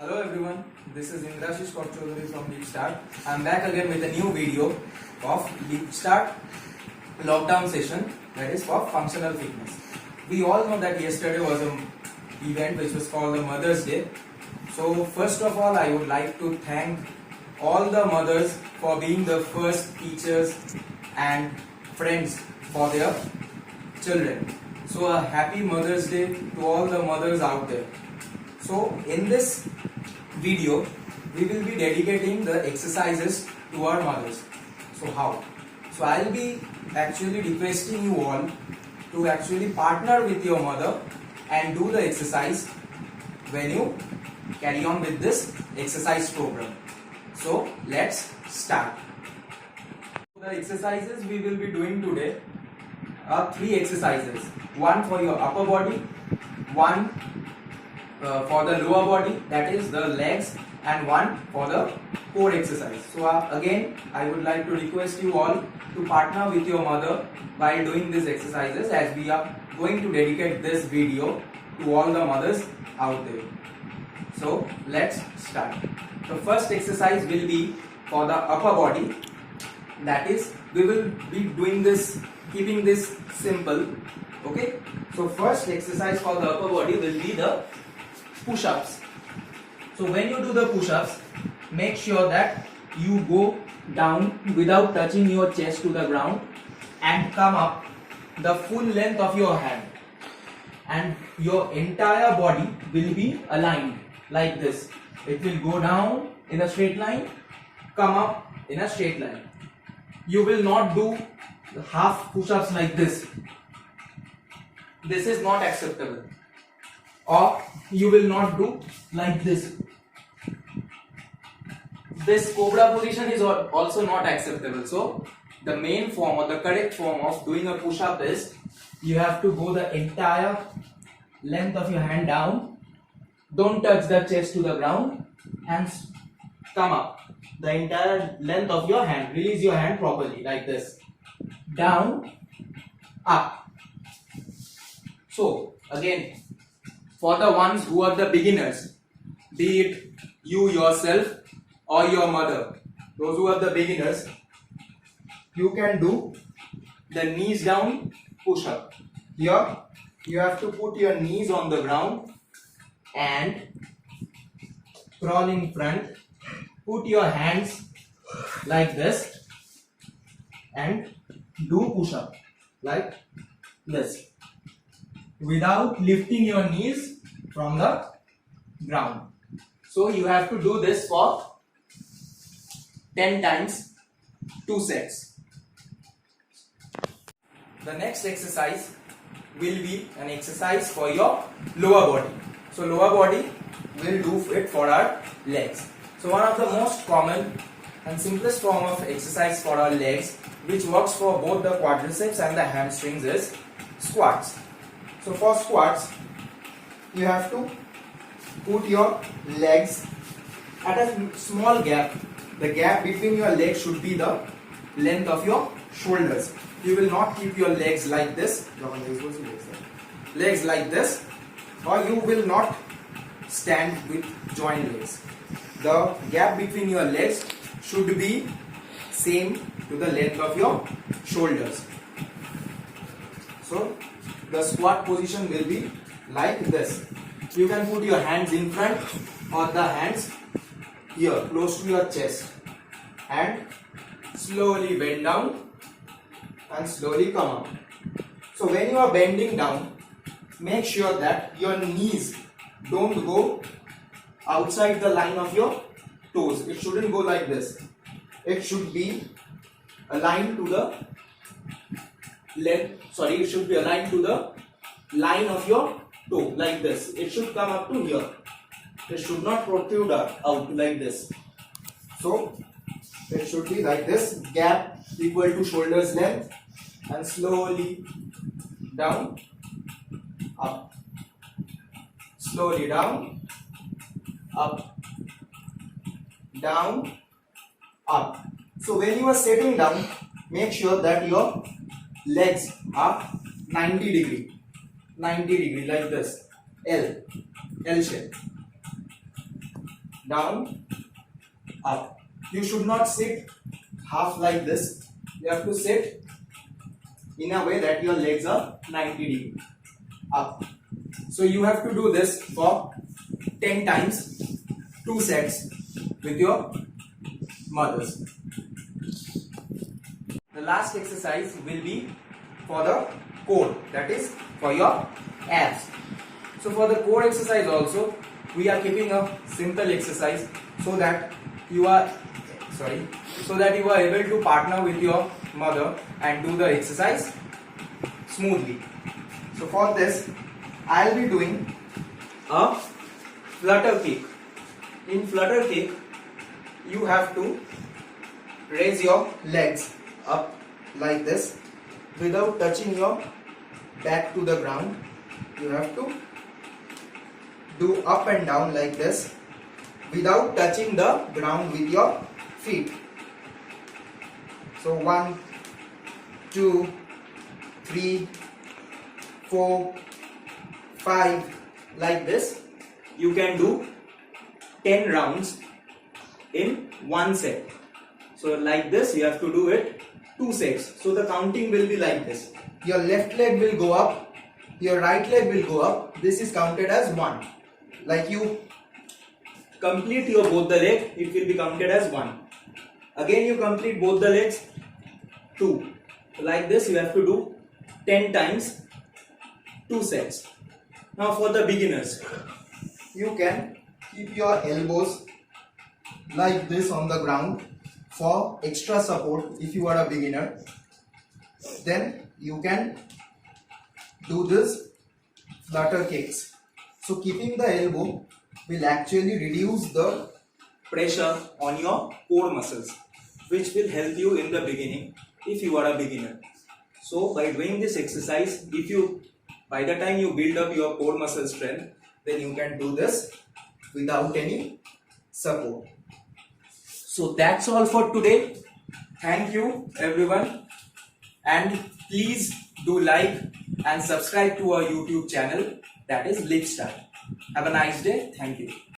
Hello everyone, this is Indrashish Chaudhary from LeapStart. I am back again with a new video of LeapStart lockdown session, that is for functional fitness. We all know that yesterday was an event which was called the Mother's Day. So first of all, I would like to thank all the mothers for being the first teachers and friends for their children. So a happy Mother's Day to all the mothers out there. So in this video, we will be dedicating the exercises to our mothers. So how? So I'll be actually requesting you all to actually partner with your mother and do the exercise when you carry on with this exercise program. So let's start. The exercises we will be doing today are 3 exercises. One for your upper body, one for the lower body, that is the legs, and one for the core exercise. So again, I would like to request you all to partner with your mother while doing these exercises, as we are going to dedicate this video to all the mothers out there. So let's start. The first exercise will be for the upper body, that is we will be doing this, keeping this simple. Okay, so first exercise for the upper body will be the push-ups. So when you do the push-ups, make sure that you go down without touching your chest to the ground and come up the full length of your hand, and your entire body will be aligned like this. It will go down in a straight line, come up in a straight line. You will not do half push-ups like this. This is not acceptable. Or you will not do like this. This cobra position is also not acceptable. So the main form or the correct form of doing a push-up is you have to go the entire length of your hand down. Don't touch the chest to the ground and come up the entire length of your hand. Release your hand properly like this. Down, up. So again, for the ones who are the beginners, be it you yourself or your mother, those who are the beginners, you can do the knees down push up. Here you have to put your knees on the ground and crawl in front. Put your hands like this and do push up like this without lifting your knees from the ground. So you have to do this for 10 times, 2 sets. The next exercise will be an exercise for your lower body. So lower body will do it for our legs. So one of the most common and simplest form of exercise for our legs, which works for both the quadriceps and the hamstrings, is squats. So for squats, you have to put your legs at a small gap. The gap between your legs should be the length of your shoulders. You will not keep your legs like this, legs like this, or you will not stand with joint legs. The gap between your legs should be same to the length of your shoulders. So the squat position will be like this. You can put your hands in front or the hands here close to your chest and slowly bend down and slowly come up. So when you are bending down, make sure that your knees don't go outside the line of your toes. It shouldn't go like this. It should be aligned to the it should be aligned to the line of your toe like this. It should come up to here. It should not protrude out like this. So it should be like this, gap equal to shoulders length, and slowly down, up, slowly down, up, down, up. So when you are sitting down, make sure that your legs are 90 degree like this, L shape. down, up. You should not sit half like this. You have to sit in a way that your legs are 90 degree up. So you have to do this for 10 times, 2 sets with your mothers. The last exercise will be for the core, that is for your abs. So for the core exercise also, we are keeping a simple exercise so that you are able to partner with your mother and do the exercise smoothly. So for this, I'll be doing a flutter kick. In flutter kick, you have to raise your legs up like this without touching your back to the ground. You have to do up and down like this without touching the ground with your feet. So 1, 2, 3, 4, 5 like this. You can do 10 rounds in one set. So like this you have to do it 2 sets. So the counting will be like this. Your left leg will go up, your right leg will go up. This is counted as 1. Like you complete your both the leg, it will be counted as 1. Again you complete both the legs, 2. Like this you have to do 10 times, 2 sets. Now for the beginners, you can keep your elbows like this on the ground for extra support if you are a beginner. Then you can do this flutter kicks. So keeping the elbow will actually reduce the pressure on your core muscles, which will help you in the beginning if you are a beginner. So by doing this exercise, by the time you build up your core muscle strength, then you can do this without any support. So that's all for today. Thank you everyone, and please do like and subscribe to our YouTube channel, that is LiftStart. Have a nice day. Thank you.